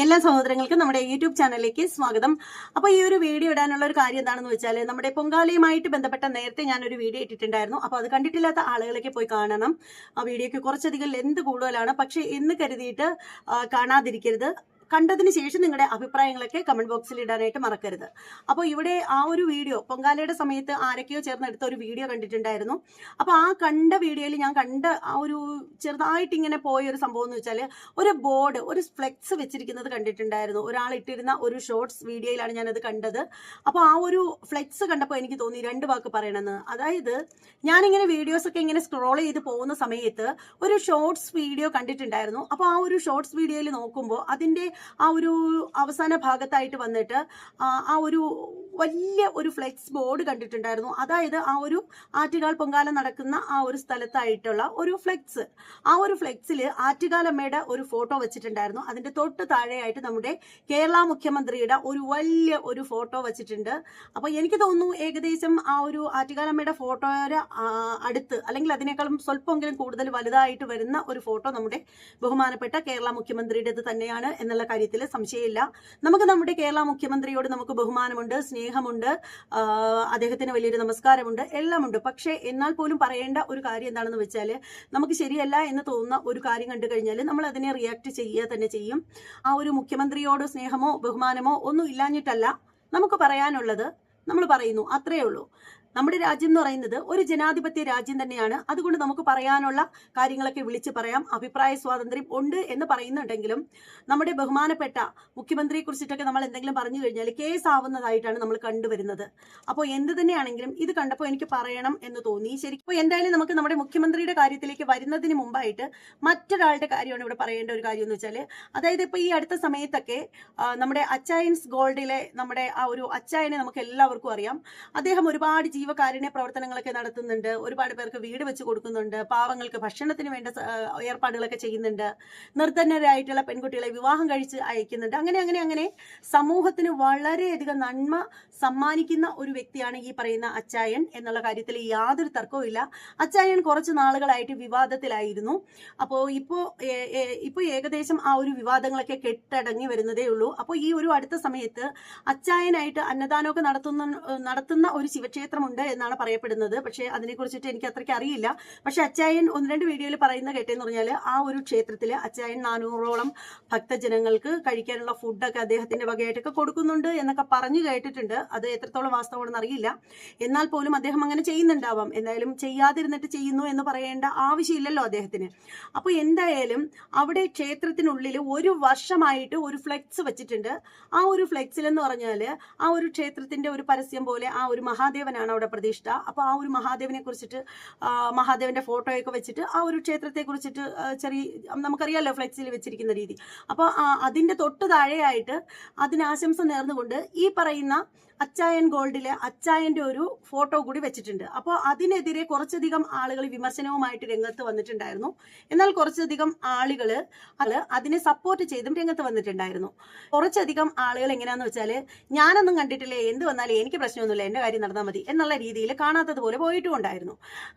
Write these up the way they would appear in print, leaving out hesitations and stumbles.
എല്ലാ സഹോദരങ്ങൾക്കും നമ്മുടെ യൂട്യൂബ് ചാനലിലേക്ക് സ്വാഗതം. അപ്പോൾ ഈ ഒരു വീഡിയോ ഇടാനുള്ള ഒരു കാര്യം എന്താണെന്ന് വെച്ചാൽ, നമ്മുടെ പൊങ്കാലയുമായിട്ട് ബന്ധപ്പെട്ട നേരത്തെ ഞാനൊരു വീഡിയോ ഇട്ടിട്ടുണ്ടായിരുന്നു. അപ്പോൾ അത് കണ്ടിട്ടില്ലാത്ത ആളുകളേക്ക് പോയി കാണണം. ആ വീഡിയോയ്ക്ക് കുറച്ചധികം ലെന്ത് കൂടുതലാണ്, പക്ഷേ എന്ന് കരുതിയിട്ട് കാണാതിരിക്കരുത്. കണ്ടതിന് ശേഷം നിങ്ങളുടെ അഭിപ്രായങ്ങളൊക്കെ കമന്റ് ബോക്സിൽ ഇടാനായിട്ട് മറക്കരുത്. അപ്പോൾ ഇവിടെ ആ ഒരു വീഡിയോ പൊങ്കാലയുടെ സമയത്ത് ആരൊക്കെയോ ചേർന്ന് എടുത്ത ഒരു വീഡിയോ കണ്ടിട്ടുണ്ടായിരുന്നു. അപ്പോൾ ആ കണ്ട വീഡിയോയിൽ ഞാൻ കണ്ട ആ ഒരു ചെറുതായിട്ട് ഇങ്ങനെ പോയ ഒരു സംഭവം എന്ന് വെച്ചാൽ, ഒരു ബോർഡ്, ഒരു ഫ്ലെക്സ് വെച്ചിരിക്കുന്നത് കണ്ടിട്ടുണ്ടായിരുന്നു. ഒരാൾ ഇട്ടിരുന്ന ഒരു ഷോർട്സ് വീഡിയോയിലാണ് ഞാനത് കണ്ടത്. അപ്പോൾ ആ ഒരു ഫ്ലെക്സ് കണ്ടപ്പോൾ എനിക്ക് തോന്നി രണ്ട് വാക്ക് പറയണമെന്ന്. അതായത് ഞാനിങ്ങനെ വീഡിയോസൊക്കെ ഇങ്ങനെ സ്ക്രോൾ ചെയ്ത് പോകുന്ന സമയത്ത് ഒരു ഷോർട്സ് വീഡിയോ കണ്ടിട്ടുണ്ടായിരുന്നു. അപ്പോൾ ആ ഒരു ഷോർട്സ് വീഡിയോയിൽ നോക്കുമ്പോൾ അതിൻ്റെ ആ ഒരു അവസാന ഭാഗത്തായിട്ട് വന്നിട്ട് ആ ഒരു വലിയ ഒരു ഫ്ലെക്സ് ബോർഡ് കണ്ടിട്ടുണ്ടായിരുന്നു. അതായത് ആ ഒരു ആറ്റുകാൽ പൊങ്കാല നടക്കുന്ന ആ ഒരു സ്ഥലത്തായിട്ടുള്ള ഒരു ഫ്ലെക്സ്. ആ ഒരു ഫ്ലെക്സിൽ ആറ്റുകാലമ്മയുടെ ഒരു ഫോട്ടോ വെച്ചിട്ടുണ്ടായിരുന്നു. അതിന്റെ തൊട്ട് താഴെയായിട്ട് നമ്മുടെ കേരള മുഖ്യമന്ത്രിയുടെ ഒരു വലിയ ഒരു ഫോട്ടോ വെച്ചിട്ടുണ്ട്. അപ്പോൾ എനിക്ക് തോന്നുന്നു ഏകദേശം ആ ഒരു ആറ്റുകാലമ്മയുടെ ഫോട്ടോയുടെ അടുത്ത്, അല്ലെങ്കിൽ അതിനേക്കാളും സ്വല്പമെങ്കിലും കൂടുതൽ വലുതായിട്ട് വരുന്ന ഒരു ഫോട്ടോ നമ്മുടെ ബഹുമാനപ്പെട്ട കേരള മുഖ്യമന്ത്രിയുടേത് തന്നെയാണ് എന്നുള്ള കാര്യത്തിൽ സംശയമില്ല. നമുക്ക് നമ്മുടെ കേരള മുഖ്യമന്ത്രിയോട് നമുക്ക് ബഹുമാനമുണ്ട്, സ്നേഹമുണ്ട്, അദ്ദേഹത്തിന് വലിയൊരു നമസ്കാരമുണ്ട്, എല്ലാമുണ്ട്. പക്ഷേ എന്നാൽ പോലും പറയേണ്ട ഒരു കാര്യം എന്താണെന്ന് വെച്ചാൽ, നമുക്ക് ശരിയല്ല എന്ന് തോന്നുന്ന ഒരു കാര്യം കണ്ടു കഴിഞ്ഞാൽ നമ്മൾ അതിനെ റിയാക്ട് ചെയ്യുക തന്നെ ചെയ്യും. ആ ഒരു മുഖ്യമന്ത്രിയോട് സ്നേഹമോ ബഹുമാനമോ ഒന്നും ഇല്ലാഞ്ഞിട്ടല്ല, നമുക്ക് പറയാനുള്ളത് നമ്മൾ പറയുന്നു, അത്രയേ ഉള്ളൂ. നമ്മുടെ രാജ്യം എന്ന് പറയുന്നത് ഒരു ജനാധിപത്യ രാജ്യം തന്നെയാണ്. അതുകൊണ്ട് നമുക്ക് പറയാനുള്ള കാര്യങ്ങളൊക്കെ വിളിച്ച് പറയാം. അഭിപ്രായ സ്വാതന്ത്ര്യം ഉണ്ട് എന്ന് പറയുന്നുണ്ടെങ്കിലും നമ്മുടെ ബഹുമാനപ്പെട്ട മുഖ്യമന്ത്രിയെ കുറിച്ചിട്ടൊക്കെ നമ്മൾ എന്തെങ്കിലും പറഞ്ഞു കഴിഞ്ഞാൽ കേസ് ആവുന്നതായിട്ടാണ് നമ്മൾ കണ്ടുവരുന്നത്. അപ്പോൾ എന്ത് തന്നെയാണെങ്കിലും ഇത് കണ്ടപ്പോൾ എനിക്ക് പറയണം എന്ന് തോന്നി. ശരിക്കും എന്തായാലും നമുക്ക് നമ്മുടെ മുഖ്യമന്ത്രിയുടെ കാര്യത്തിലേക്ക് വരുന്നതിന് മുമ്പായിട്ട് മറ്റൊരാളുടെ കാര്യമാണ് ഇവിടെ പറയേണ്ട ഒരു കാര്യം എന്ന് വെച്ചാൽ, അതായത് ഇപ്പോൾ ഈ അടുത്ത സമയത്തൊക്കെ നമ്മുടെ അച്ചായൻസ് ഗോൾഡിലെ നമ്മുടെ ആ ഒരു അച്ചായനെ നമുക്ക് എല്ലാവർക്കും അറിയാം. അദ്ദേഹം ഒരുപാട് ജീവകാരുണ്യ പ്രവർത്തനങ്ങളൊക്കെ നടത്തുന്നുണ്ട്. ഒരുപാട് പേർക്ക് വീട് വെച്ച് കൊടുക്കുന്നുണ്ട്. പാവങ്ങൾക്ക് ഭക്ഷണത്തിന് വേണ്ട ഏർപ്പാടുകളൊക്കെ ചെയ്യുന്നുണ്ട്. നിർധനരായിട്ടുള്ള പെൺകുട്ടികളെ വിവാഹം കഴിച്ച് അയക്കുന്നുണ്ട്. അങ്ങനെ സമൂഹത്തിന് വളരെയധികം നന്മ സമ്മാനിക്കുന്ന ഒരു വ്യക്തിയാണ് ഈ പറയുന്ന അച്ചായൻ എന്നുള്ള കാര്യത്തിൽ യാതൊരു തർക്കവും ഇല്ല. അച്ചായൻ കുറച്ച് നാളുകളായിട്ട് വിവാദത്തിലായിരുന്നു. അപ്പോൾ ഇപ്പോൾ ഏകദേശം ആ ഒരു വിവാദങ്ങളൊക്കെ കെട്ടടങ്ങി വരുന്നതേ ഉള്ളൂ. അപ്പോൾ ഈ ഒരു അടുത്ത സമയത്ത് അച്ചായനായിട്ട് അന്നദാനമൊക്കെ നടത്തുന്ന ഒരു ശിവക്ഷേത്രം ഉണ്ട് എന്നാണ് പറയപ്പെടുന്നത്. പക്ഷെ അതിനെക്കുറിച്ചിട്ട് എനിക്ക് അത്രയ്ക്ക് അറിയില്ല. പക്ഷെ അച്ചായൻ ഒന്ന് രണ്ട് വീഡിയോയിൽ പറയുന്ന കേട്ടെന്ന് പറഞ്ഞാൽ, ആ ഒരു ക്ഷേത്രത്തിൽ അച്ചായൻ 400ഓളം ഭക്തജനങ്ങൾക്ക് കഴിക്കാനുള്ള ഫുഡൊക്കെ അദ്ദേഹത്തിന്റെ വകയായിട്ടൊക്കെ കൊടുക്കുന്നുണ്ട് എന്നൊക്കെ പറഞ്ഞു കേട്ടിട്ടുണ്ട്. അത് എത്രത്തോളം വാസ്തവമാണെന്ന് അറിയില്ല. എന്നാൽ പോലും അദ്ദേഹം അങ്ങനെ ചെയ്യുന്നുണ്ടാവാം. എന്തായാലും ചെയ്യാതിരുന്നിട്ട് ചെയ്യുന്നു എന്ന് പറയേണ്ട ആവശ്യമില്ലല്ലോ അദ്ദേഹത്തിന്. അപ്പോൾ എന്തായാലും അവിടെ ക്ഷേത്രത്തിനുള്ളിൽ ഒരു വർഷമായിട്ട് ഒരു ഫ്ലെക്സ് വെച്ചിട്ടുണ്ട്. ആ ഒരു ഫ്ലെക്സിൽ എന്ന് പറഞ്ഞാൽ ആ ഒരു ക്ഷേത്രത്തിന്റെ ഒരു പരസ്യം പോലെ ആ ഒരു മഹാദേവനാണ് അവിടെ പ്രതിഷ്ഠ. അപ്പോൾ ആ ഒരു മഹാദേവനെ കുറിച്ചിട്ട്, മഹാദേവന്റെ ഫോട്ടോയൊക്കെ വെച്ചിട്ട് ആ ഒരു ക്ഷേത്രത്തെ കുറിച്ചിട്ട് നമുക്കറിയാമല്ലോ ഫ്ലെക്സിൽ വെച്ചിരിക്കുന്ന രീതി. അപ്പോൾ അതിന്റെ തൊട്ട് താഴെയായിട്ട് അതിന് ആശംസ നേർന്നുകൊണ്ട് ഈ പറയുന്ന അച്ചായൻ ഗോൾഡിലെ അച്ചായന്റെ ഒരു ഫോട്ടോ കൂടി വെച്ചിട്ടുണ്ട്. അപ്പോൾ അതിനെതിരെ കുറച്ചധികം ആളുകൾ വിമർശനവുമായിട്ട് രംഗത്ത് വന്നിട്ടുണ്ടായിരുന്നു. എന്നാൽ കുറച്ചധികം ആളുകൾ അതിനെ സപ്പോർട്ട് ചെയ്തും രംഗത്ത് വന്നിട്ടുണ്ടായിരുന്നു. കുറച്ചധികം ആളുകൾ എങ്ങനെയാന്ന് വെച്ചാൽ, ഞാനൊന്നും കണ്ടിട്ടില്ലേ, എന്ത് വന്നാലും എനിക്ക് പ്രശ്നമൊന്നുമില്ല, എന്റെ കാര്യം നടന്നാൽ മതി എന്നുള്ള രീതിയിൽ കാണാത്തതുപോലെ പോയിട്ടും ഉണ്ടായിരുന്നു.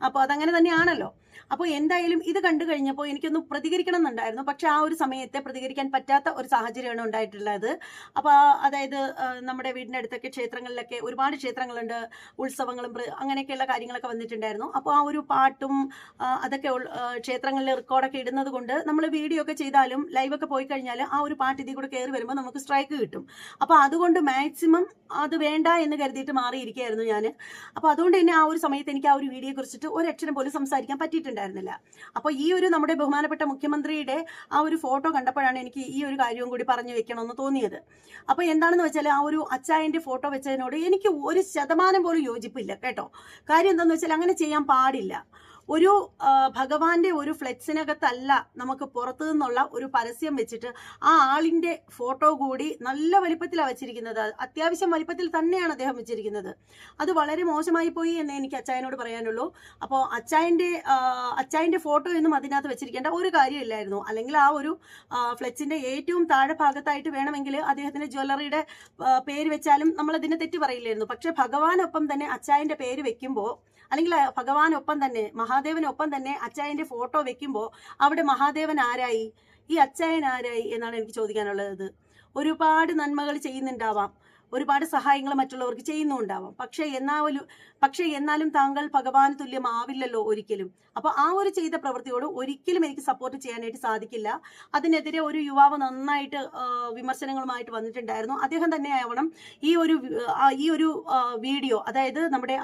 അപ്പോൾ അതങ്ങനെ തന്നെയാണല്ലോ. അപ്പോൾ എന്തായാലും ഇത് കണ്ടു കഴിഞ്ഞപ്പോൾ എനിക്കൊന്ന് പ്രതികരിക്കണം എന്നുണ്ടായിരുന്നു. പക്ഷെ ആ ഒരു സമയത്തെ പ്രതികരിക്കാൻ പറ്റാത്ത ഒരു സാഹചര്യമാണ് ഉണ്ടായിട്ടുള്ളത്. അപ്പോൾ അതായത് നമ്മുടെ വീടിന്റെ അടുത്തൊക്കെ ക്ഷേത്രങ്ങളിലൊക്കെ ഒരുപാട് ക്ഷേത്രങ്ങളുണ്ട്, ഉത്സവങ്ങളും അങ്ങനെയൊക്കെയുള്ള കാര്യങ്ങളൊക്കെ വന്നിട്ടുണ്ടായിരുന്നു. അപ്പോൾ ആ ഒരു പാട്ടും അതൊക്കെ ക്ഷേത്രങ്ങളിൽ റെക്കോർഡൊക്കെ ഇടുന്നത് കൊണ്ട് നമ്മൾ വീഡിയോ ഒക്കെ ചെയ്താലും ലൈവൊക്കെ പോയി കഴിഞ്ഞാൽ ആ ഒരു പാട്ട് ഇതിൽ കൂടെ കയറി വരുമ്പോൾ നമുക്ക് സ്ട്രൈക്ക് കിട്ടും. അപ്പോൾ അതുകൊണ്ട് മാക്സിമം അത് വേണ്ട എന്ന് കരുതിയിട്ട് മാറിയിരിക്കുകയായിരുന്നു ഞാൻ. അപ്പോൾ അതുകൊണ്ട് തന്നെ ആ ഒരു സമയത്ത് എനിക്ക് ആ ഒരു വീഡിയോയെ കുറിച്ചിട്ട് ഒരക്ഷരം പോലും സംസാരിക്കാൻ പറ്റിയിട്ടുണ്ടായിരുന്നില്ല. അപ്പോൾ ഈ ഒരു നമ്മുടെ ബഹുമാനപ്പെട്ട മുഖ്യമന്ത്രിയുടെ ആ ഒരു ഫോട്ടോ കണ്ടപ്പോഴാണ് എനിക്ക് ഈ ഒരു കാര്യവും കൂടി പറഞ്ഞു വെക്കണമെന്ന് തോന്നിയത്. അപ്പോൾ എന്താണെന്ന് വെച്ചാൽ, ആ ഒരു അച്ചായന്റെ ഫോട്ടോ വെച്ചതിനോട് എനിക്ക് 1% പോലും യോജിപ്പില്ല കേട്ടോ. കാര്യം എന്താണെന്ന് വെച്ചാൽ, അങ്ങനെ ചെയ്യാൻ പാടില്ല. ഒരു ഭഗവാന്റെ ഒരു ഫ്ലെക്സിനകത്തല്ല നമുക്ക് പുറത്തു നിന്നുള്ള ഒരു പരസ്യം വെച്ചിട്ട് ആ ആളിന്റെ ഫോട്ടോ കൂടി നല്ല വലിപ്പത്തിലാണ് വെച്ചിരിക്കുന്നത്. അത്യാവശ്യം വലിപ്പത്തിൽ തന്നെയാണ് അദ്ദേഹം വെച്ചിരിക്കുന്നത്. അത് വളരെ മോശമായി പോയി എന്നേ എനിക്ക് അച്ചായനോട് പറയാനുള്ളൂ. അപ്പോൾ അച്ചായന്റെ ഫോട്ടോ ഒന്നും അതിനകത്ത് വെച്ചിരിക്കേണ്ട ഒരു കാര്യമില്ലായിരുന്നു. അല്ലെങ്കിൽ ആ ഒരു ഫ്ലെക്സിന്റെ ഏറ്റവും താഴെ ഭാഗത്തായിട്ട് വേണമെങ്കിൽ അദ്ദേഹത്തിന്റെ ജ്വല്ലറിയുടെ പേര് വെച്ചാലും നമ്മൾ അതിനെ തെറ്റ് പറയില്ലായിരുന്നു. പക്ഷെ ഭഗവാനൊപ്പം തന്നെ അച്ചായന്റെ പേര് വെക്കുമ്പോൾ, അല്ലെങ്കിൽ ഭഗവാനൊപ്പം തന്നെ മഹാദേവനൊപ്പം തന്നെ അച്ചായന്റെ ഫോട്ടോ വെക്കുമ്പോൾ അവിടെ മഹാദേവൻ ആരായി? ഈ അച്ചായൻ ആരായി എന്നാണ് എനിക്ക് ചോദിക്കാനുള്ളത്. ഒരുപാട് നന്മകൾ ചെയ്യുന്നുണ്ടാവാം, ഒരുപാട് സഹായങ്ങൾ മറ്റുള്ളവർക്ക് ചെയ്യുന്നുണ്ടാവാം, പക്ഷേ എന്നാലും താങ്കൾ ഭഗവാന് തുല്യമാവില്ലല്ലോ ഒരിക്കലും. അപ്പൊ ആ ഒരു ചെയ്ത പ്രവൃത്തിയോട് ഒരിക്കലും എനിക്ക് സപ്പോർട്ട് ചെയ്യാനായിട്ട് സാധിക്കില്ല. അതിനെതിരെ ഒരു യുവാവ് നന്നായിട്ട് വിമർശനങ്ങളുമായിട്ട് വന്നിട്ടുണ്ടായിരുന്നു. അദ്ദേഹം തന്നെ ആവണം ഈ ഒരു വീഡിയോ, അതായത് നമ്മുടെ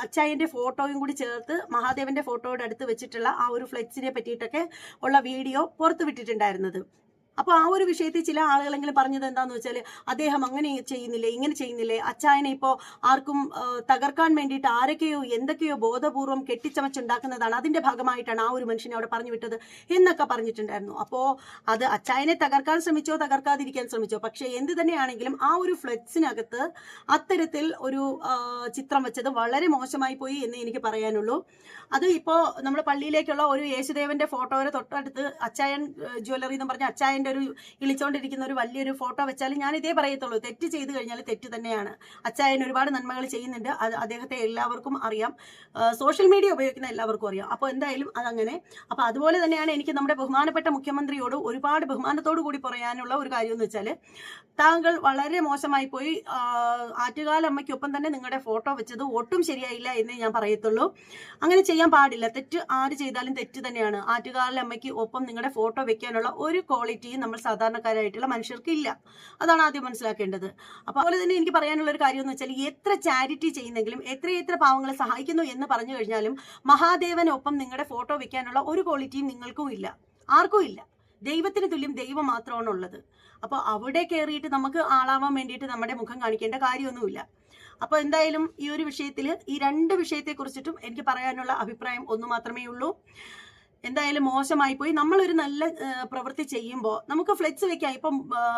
അച്ചായന്റെ ഫോട്ടോയും കൂടി ചേർത്ത് മഹാദേവന്റെ ഫോട്ടോയുടെ അടുത്ത് വെച്ചിട്ടുള്ള ആ ഒരു ഫ്ലെക്സിനെ പറ്റിയിട്ടൊക്കെ ഉള്ള വീഡിയോ പുറത്തു വിട്ടിട്ടുണ്ടായിരുന്നത്. അപ്പോൾ ആ ഒരു വിഷയത്തിൽ ചില ആളുകളെങ്കിലും പറഞ്ഞത് എന്താന്ന് വെച്ചാൽ, അദ്ദേഹം അങ്ങനെ ചെയ്യുന്നില്ലേ, ഇങ്ങനെ ചെയ്യുന്നില്ലേ, അച്ചായനെ ഇപ്പോൾ ആർക്കും തകർക്കാൻ വേണ്ടിയിട്ട് ആരൊക്കെയോ എന്തൊക്കെയോ ബോധപൂർവം കെട്ടിച്ചമച്ചുണ്ടാക്കുന്നതാണ്, അതിന്റെ ഭാഗമായിട്ടാണ് ആ ഒരു മനുഷ്യനെ അവിടെ പറഞ്ഞു വിട്ടത് എന്നൊക്കെ പറഞ്ഞിട്ടുണ്ടായിരുന്നു. അപ്പോൾ അത് അച്ചായനെ തകർക്കാൻ ശ്രമിച്ചോ തകർക്കാതിരിക്കാൻ ശ്രമിച്ചോ, പക്ഷേ എന്ത് തന്നെയാണെങ്കിലും ആ ഒരു ഫ്ലെക്സിനകത്ത് അത്തരത്തിൽ ഒരു ചിത്രം വെച്ചത് വളരെ മോശമായി പോയി എന്ന് എനിക്ക് പറയാനുള്ളൂ. അത് ഇപ്പോൾ നമ്മുടെ പള്ളിയിലേക്കുള്ള ഒരു യേശുദേവന്റെ ഫോട്ടോയുടെ തൊട്ടടുത്ത് അച്ചായൻ ജ്വല്ലറി എന്ന് പറഞ്ഞ അച്ചായന്റെ ഒരു ഇളിച്ചോണ്ടിരിക്കുന്ന ഒരു വലിയൊരു ഫോട്ടോ വെച്ചാൽ ഞാൻ ഇതേ പറയത്തുള്ളൂ, തെറ്റ് ചെയ്തു കഴിഞ്ഞാൽ തെറ്റ് തന്നെയാണ്. അച്ചായൻ ഒരുപാട് നന്മകൾ ചെയ്യുന്നുണ്ട്, അത് അദ്ദേഹത്തെ എല്ലാവർക്കും അറിയാം, സോഷ്യൽ മീഡിയ ഉപയോഗിക്കുന്ന എല്ലാവർക്കും അറിയാം. അപ്പോൾ എന്തായാലും അതങ്ങനെ. അപ്പോൾ അതുപോലെ തന്നെയാണ് എനിക്ക് നമ്മുടെ ബഹുമാനപ്പെട്ട മുഖ്യമന്ത്രിയോട് ഒരുപാട് ബഹുമാനത്തോടു കൂടി പറയാനുള്ള ഒരു കാര്യം എന്ന് വെച്ചാൽ, താങ്കൾ വളരെ മോശമായി പോയി. ആറ്റുകാലമ്മയ്ക്കൊപ്പം തന്നെ നിങ്ങളുടെ ഫോട്ടോ വെച്ചത് ഒട്ടും ശരിയായില്ല എന്നേ ഞാൻ പറയത്തുള്ളൂ. അങ്ങനെ ചെയ്യാൻ പാടില്ല. തെറ്റ് ആര് ചെയ്താലും തെറ്റ് തന്നെയാണ്. ആറ്റുകാലമ്മയ്ക്ക് ഒപ്പം നിങ്ങളുടെ ഫോട്ടോ വെക്കാനുള്ള ഒരു ക്വാളിറ്റിയും നമ്മൾ സാധാരണക്കാരായിട്ടുള്ള മനുഷ്യർക്ക് ഇല്ല. അതാണ് ആദ്യം മനസ്സിലാക്കേണ്ടത്. അപ്പോൾ അതുപോലെ തന്നെ എനിക്ക് പറയാനുള്ള ഒരു കാര്യം എന്ന് വെച്ചാൽ, എത്ര ചാരിറ്റി ചെയ്യുന്നെങ്കിലും എത്ര പാവങ്ങളെ സഹായിക്കുന്നു എന്ന് പറഞ്ഞു കഴിഞ്ഞാലും മഹാദേവനൊപ്പം നിങ്ങളുടെ ഫോട്ടോ വെക്കാനുള്ള ഒരു ക്വാളിറ്റിയും നിങ്ങൾക്കും ഇല്ല, ആർക്കും ഇല്ല. ദൈവത്തിന് തുല്യം ദൈവം മാത്രമാണ് ഉള്ളത്. അപ്പോൾ അവിടെ കയറിയിട്ട് നമുക്ക് ആളാവാൻ വേണ്ടിയിട്ട് നമ്മുടെ മുഖം കാണിക്കേണ്ട കാര്യമൊന്നുമില്ല. അപ്പോൾ എന്തായാലും ഈ ഒരു വിഷയത്തിൽ, ഈ രണ്ട് വിഷയത്തെ കുറിച്ചിട്ടും എനിക്ക് പറയാനുള്ള അഭിപ്രായം ഒന്ന് മാത്രമേ ഉള്ളൂ. എന്തായാലും മോശമായി പോയി. നമ്മളൊരു നല്ല പ്രവൃത്തി ചെയ്യുമ്പോൾ നമുക്ക് ഫ്ലെക്സ് വെക്കാം. ഇപ്പം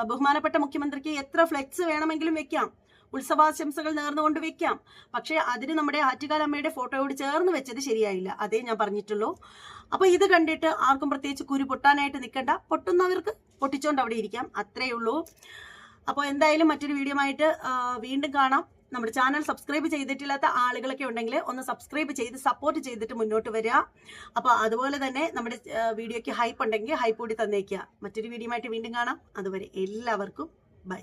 ബഹുമാനപ്പെട്ട മുഖ്യമന്ത്രിക്ക് എത്ര ഫ്ലെക്സ് വേണമെങ്കിലും വെക്കാം, ഉത്സവാശംസകൾ നേർന്നുകൊണ്ട് വെക്കാം. പക്ഷേ അതിന് നമ്മുടെ ആറ്റുകാലമ്മയുടെ ഫോട്ടോയോട് ചേർന്ന് വെച്ചത് ശരിയായില്ല, അതേ ഞാൻ പറഞ്ഞിട്ടുള്ളൂ. അപ്പോൾ ഇത് കണ്ടിട്ട് ആർക്കും പ്രത്യേകിച്ച് കുരു പൊട്ടാനായിട്ട് നിൽക്കണ്ട, പൊട്ടുന്നവർക്ക് പൊട്ടിച്ചോണ്ട് അവിടെ ഇരിക്കാം, അത്രേ ഉള്ളൂ. അപ്പോൾ എന്തായാലും മറ്റൊരു വീഡിയോ ആയിട്ട് വീണ്ടും കാണാം. നമ്മുടെ ചാനൽ സബ്സ്ക്രൈബ് ചെയ്തിട്ടില്ലാത്ത ആളുകളൊക്കെ ഉണ്ടെങ്കിൽ ഒന്ന് സബ്സ്ക്രൈബ് ചെയ്ത് സപ്പോർട്ട് ചെയ്തിട്ട് മുന്നോട്ട് വരിക. അപ്പോൾ അതുപോലെ തന്നെ നമ്മുടെ വീഡിയോയ്ക്ക് ഹൈപ്പ് ഉണ്ടെങ്കിൽ ഹൈപ്പ് കൂടി തന്നേക്കുക. മറ്റൊരു വീഡിയോ ആയിട്ട് വീണ്ടും കാണാം. അതുവരെ എല്ലാവർക്കും ബൈ.